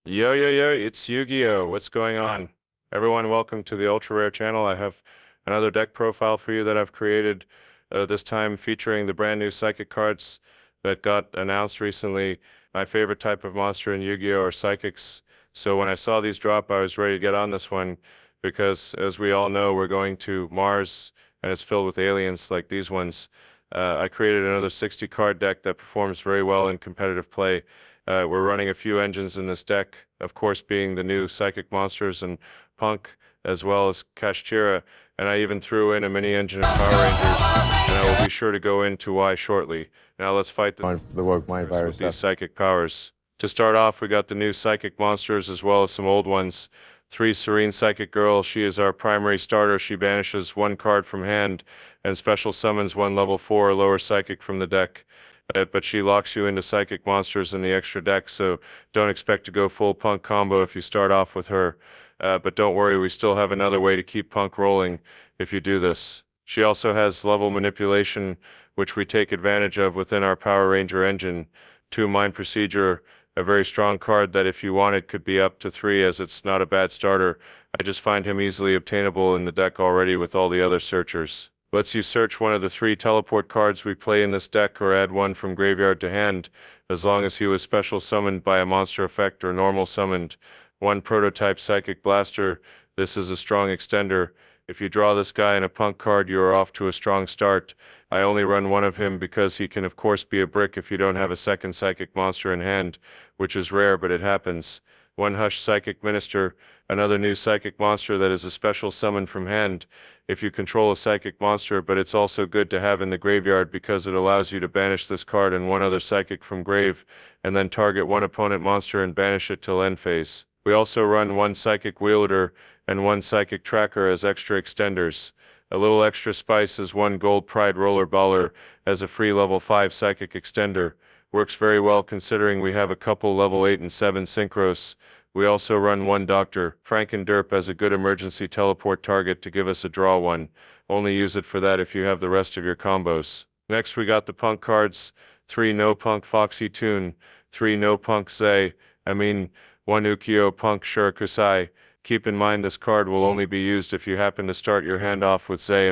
Yo, yo, yo, it's Yu-Gi-Oh! What's going on? Everyone, welcome to the Ultra Rare channel. I have another deck profile for you that I've created, this time featuring the brand new Psychic cards that got announced recently. My favorite type of monster in Yu-Gi-Oh! Are Psychics. So when I saw these drop, I was ready to get on this one because, as we all know, we're going to Mars and it's filled with aliens like these ones. I created another 60 card deck that performs very well in competitive play. We're running a few engines in this deck, of course being the new Psychic Monsters and Punk, as well as Kashtira, and I even threw in a mini engine of Power Rangers, and I will be sure to go into why shortly. Now let's fight The woke mind with virus these stuff. psychic powers. To start off, we got the new Psychic Monsters as well as some old ones. 3 Serene Psychic Girl, she is our primary starter. She banishes 1 card from hand and special summons 1 level 4 or lower Psychic from the deck. But she locks you into Psychic Monsters in the extra deck, so don't expect to go full Punk combo if you start off with her. But don't worry, we still have another way to keep Punk rolling if you do this. She also has level manipulation, which we take advantage of within our Power Ranger engine. 2 Mind Procedure, a very strong card that if you wanted could be up to 3, as it's not a bad starter. I just find him easily obtainable in the deck already with all the other searchers. Lets you search one of the 3 teleport cards we play in this deck or add 1 from graveyard to hand, as long as he was special summoned by a monster effect or normal summoned. 1 prototype Psychic Blaster, this is a strong extender. If you draw this guy in a Punk card, you are off to a strong start. I only run 1 of him because he can of course be a brick if you don't have a second Psychic monster in hand, which is rare but it happens. 1 Hush Psychic Minister, another new Psychic monster that is a special summon from hand if you control a Psychic monster, but it's also good to have in the graveyard because it allows you to banish this card and 1 other Psychic from grave, and then target 1 opponent monster and banish it till end phase. We also run 1 Psychic Wielder and 1 Psychic Tracker as extra extenders. A little extra spice is 1 Gold Pride Roller Baller as a free level 5 Psychic extender. Works very well considering we have a couple level 8 and 7 Synchros. We also run 1 Dr. Frankenderp as a good emergency teleport target to give us a draw 1. Only use it for that if you have the rest of your combos. Next we got the Punk cards. 3 No Punk Foxy Toon, 3 No Punk Zay, 1 Ukiyo Punk Shurikusai. Keep in mind this card will only be used if you happen to start your hand off with Zay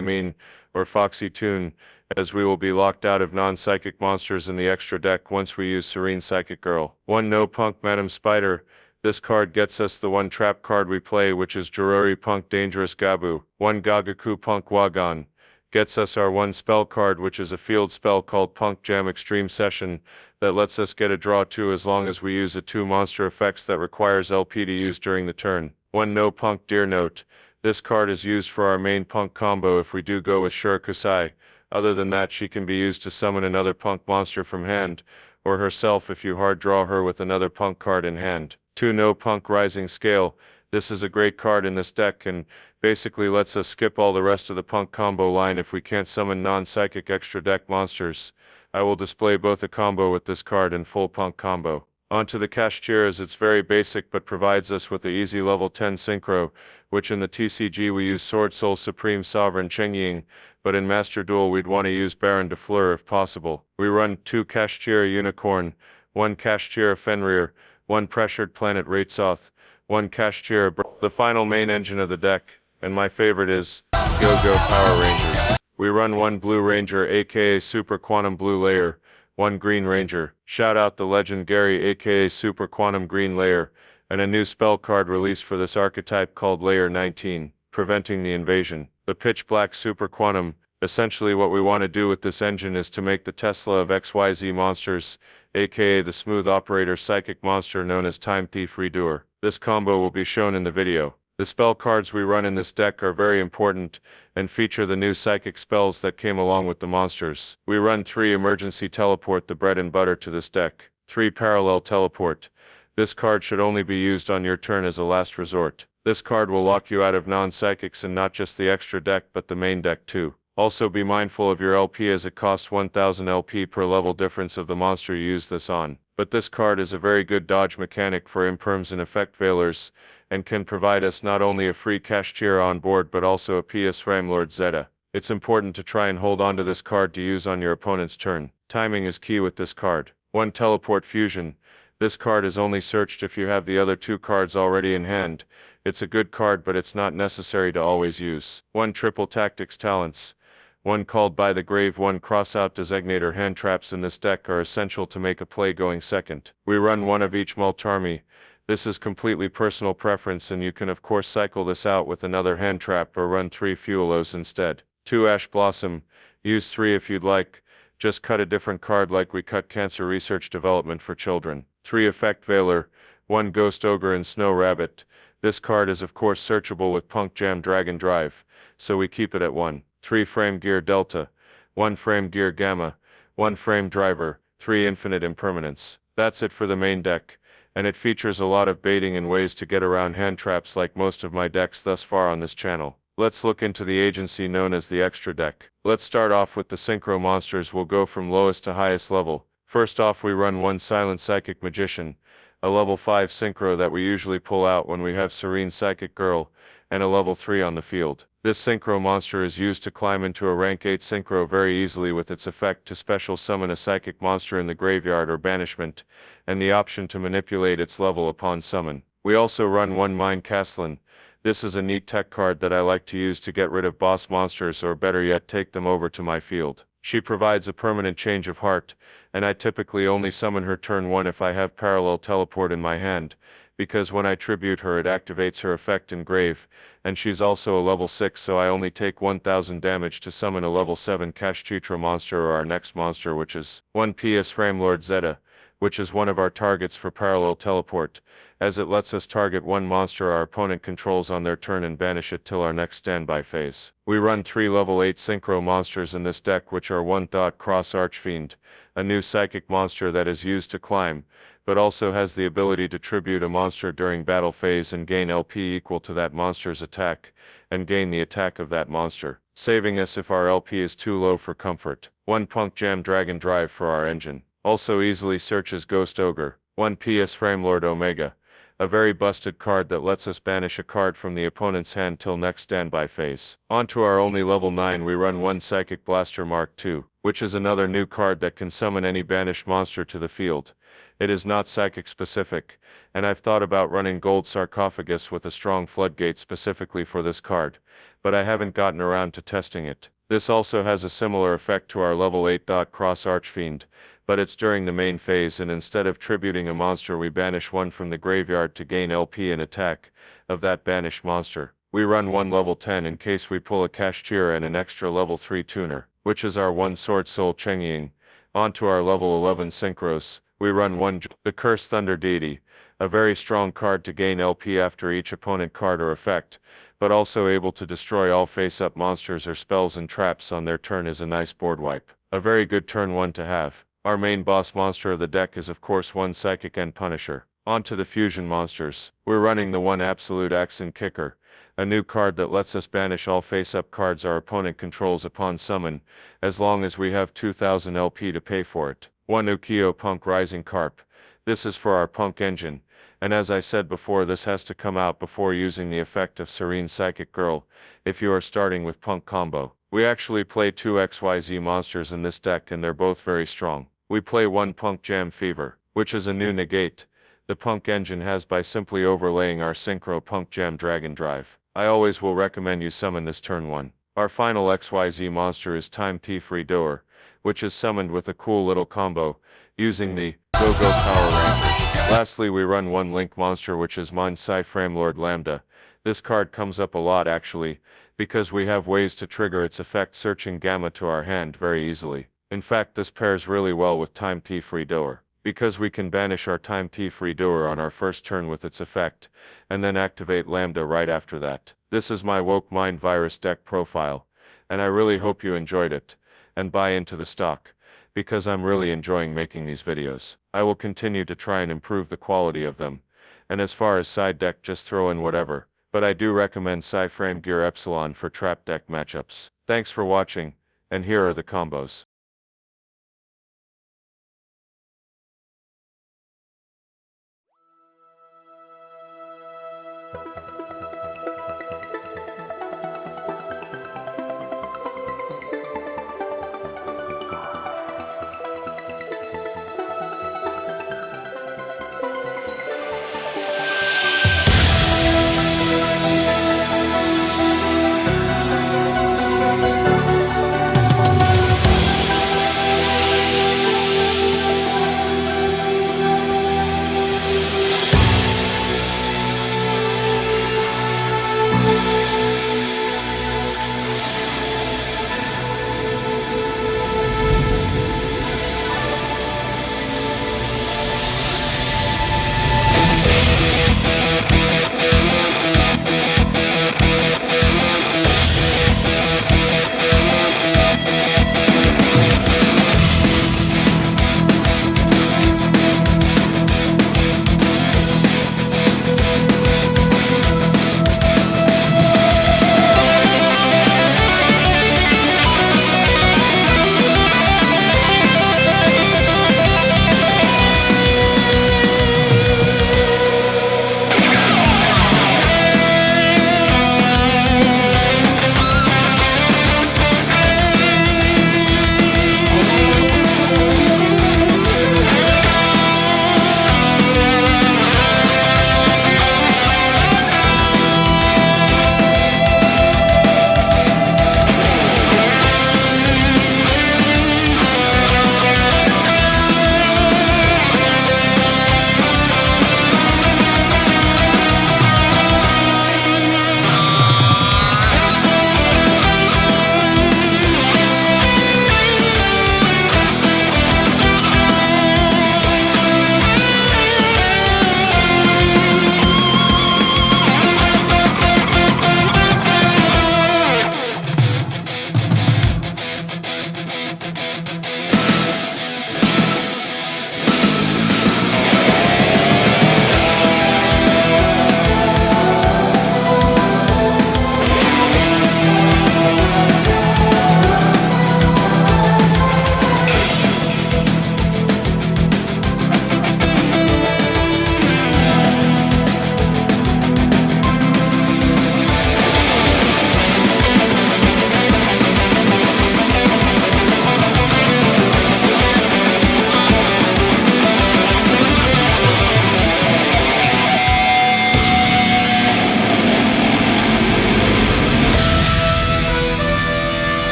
or Foxy Toon, as we will be locked out of non-psychic monsters in the extra deck once we use Serene Psychic Girl. 1 No Punk Madam Spider. This card gets us the 1 trap card we play, which is Jirori Punk Dangerous Gabu. 1 Gagaku Punk Wagon. Gets us our 1 spell card, which is a field spell called Punk Jam Extreme Session that lets us get a draw 2 as long as we use a 2 monster effects that requires LP to use during the turn. 1 No Punk Dear Note. This card is used for our main Punk combo if we do go with Shurikusai. Other than that, she can be used to summon another Punk monster from hand, or herself if you hard draw her with another Punk card in hand. 2 No Punk Rising Scale. This is a great card in this deck and basically lets us skip all the rest of the Punk combo line if we can't summon non-psychic extra deck monsters. I will display both a combo with this card and full Punk combo. Onto the Kashtira, it's very basic but provides us with the easy level 10 Synchro, which in the TCG we use Sword Soul Supreme Sovereign Chengying, but in Master Duel we'd want to use Baron de Fleur if possible. We run 2 Kashtira Unicorn, 1 Kashtira Fenrir, 1 Pressured Planet Raitsoth, 1 Kashtira. The final main engine of the deck, and my favorite, is Go-Go Power Rangers. We run 1 Blue Ranger aka Super Quantum Blue Layer, 1 Green Ranger, shout out the legend Gary aka Super Quantum Green Layer, and a new spell card released for this archetype called Layer 19, Preventing the Invasion. The Pitch Black Super Quantum. Essentially what we want to do with this engine is to make the Tesla of XYZ monsters, aka the Smooth Operator Psychic monster known as Time Thief Redoer. This combo will be shown in the video. The spell cards we run in this deck are very important and feature the new psychic spells that came along with the monsters. We run 3 Emergency Teleport, the bread and butter to this deck. 3 Parallel Teleport. This card should only be used on your turn as a last resort. This card will lock you out of non-psychics and not just the extra deck but the main deck too. Also be mindful of your LP as it costs 1000 LP per level difference of the monster you use this on. But this card is a very good dodge mechanic for imperms and effect veilers, and can provide us not only a free Kashtira on board but also a PS Ramlord Zeta. It's important to try and hold on to this card to use on your opponent's turn. Timing is key with this card. 1 Teleport Fusion. This card is only searched if you have the other 2 cards already in hand. It's a good card, but it's not necessary to always use. 1 Triple Tactics Talents. 1 Called by the Grave. 1 Crossout Designator. Hand traps in this deck are essential to make a play going second. We run 1 of each Multarmy. This is completely personal preference, and you can of course cycle this out with another hand trap or run 3 Fuelos instead. 2 Ash Blossom. Use 3 if you'd like. Just cut a different card like we cut Cancer Research Development for Children. 3 Effect Veiler. 1 Ghost Ogre and Snow Rabbit. This card is of course searchable with P.U.N.K Jam Dragon Drive, so we keep it at 1. 3 Frame Gear Delta. 1 Frame Gear Gamma. 1 Frame Driver. 3 Infinite Impermanence. That's it for the main deck, and it features a lot of baiting and ways to get around hand traps like most of my decks thus far on this channel. Let's look into the agency known as the Extra Deck. Let's start off with the Synchro monsters. We'll go from lowest to highest level. First off, we run 1 Silent Psychic Magician, a level 5 Synchro that we usually pull out when we have Serene Psychic Girl, and a level 3 on the field. This Synchro monster is used to climb into a rank 8 Synchro very easily with its effect to special summon a psychic monster in the graveyard or banishment, and the option to manipulate its level upon summon. We also run 1 Mind Castellan. This is a neat tech card that I like to use to get rid of boss monsters, or better yet take them over to my field. She provides a permanent change of heart, and I typically only summon her turn 1 if I have Parallel Teleport in my hand, because when I tribute her it activates her effect in grave, and she's also a level 6, so I only take 1000 damage to summon a level 7 Kashchitra monster, or our next monster, which is 1 PS Framelord Zeta, which is one of our targets for Parallel Teleport, as it lets us target 1 monster our opponent controls on their turn and banish it till our next standby phase. We run 3 level 8 Synchro monsters in this deck, which are 1 Thought Cross Archfiend, a new psychic monster that is used to climb, but also has the ability to tribute a monster during battle phase and gain LP equal to that monster's attack, and gain the attack of that monster, saving us if our LP is too low for comfort. 1 P.U.N.K Jam Dragon Drive for our engine. Also easily searches Ghost Ogre. 1 PS Framelord Omega, a very busted card that lets us banish a card from the opponent's hand till next standby phase. On to our only level 9, we run 1 Psychic Blaster Mark II, which is another new card that can summon any banished monster to the field. It is not psychic specific, and I've thought about running Gold Sarcophagus with a strong Floodgate specifically for this card, but I haven't gotten around to testing it. This also has a similar effect to our level 8 Thought Cross Archfiend, but it's during the main phase, and instead of tributing a monster we banish 1 from the graveyard to gain LP and attack of that banished monster. We run 1 level 10 in case we pull a Kashchira and an extra level 3 tuner, which is our 1 Sword Soul Chengying. On to our level 11 Synchros. We run 1 the Cursed Thunder Deity, a very strong card to gain LP after each opponent card or effect, but also able to destroy all face-up monsters or spells and traps on their turn is a nice board wipe. A very good turn 1 to have. Our main boss monster of the deck is of course 1 Psychic End Punisher. On to the fusion monsters. We're running the 1 Absolute Accent Kicker, a new card that lets us banish all face-up cards our opponent controls upon summon, as long as we have 2000 LP to pay for it. 1 Ukiyo P.U.N.K Rising Carp. This is for our P.U.N.K engine, and as I said before, this has to come out before using the effect of Serene Psychic Girl, if you are starting with P.U.N.K combo. We actually play 2 XYZ monsters in this deck, and they're both very strong. We play 1 P.U.N.K Jam Fever, which is a new negate the P.U.N.K engine has by simply overlaying our Synchro P.U.N.K Jam Dragon Drive. I always will recommend you summon this turn 1. Our final XYZ monster is Time Thief Redoer, which is summoned with a cool little combo, using the Go Go Power Rangers. Lastly, we run 1 Link monster, which is Mind Psy Framelord Lambda. This card comes up a lot actually, because we have ways to trigger its effect searching Gamma to our hand very easily. In fact, this pairs really well with Time Thief Redoer, because we can banish our Time Thief Redoer on our first turn with its effect, and then activate Lambda right after that. This is my Woke Mind Virus deck profile, and I really hope you enjoyed it, and buy into the stock, because I'm really enjoying making these videos. I will continue to try and improve the quality of them, and as far as side deck, just throw in whatever, but I do recommend Psy-Frame Gear Epsilon for trap deck matchups. Thanks for watching, and here are the combos.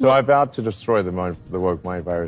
So I vowed to destroy the woke mind virus.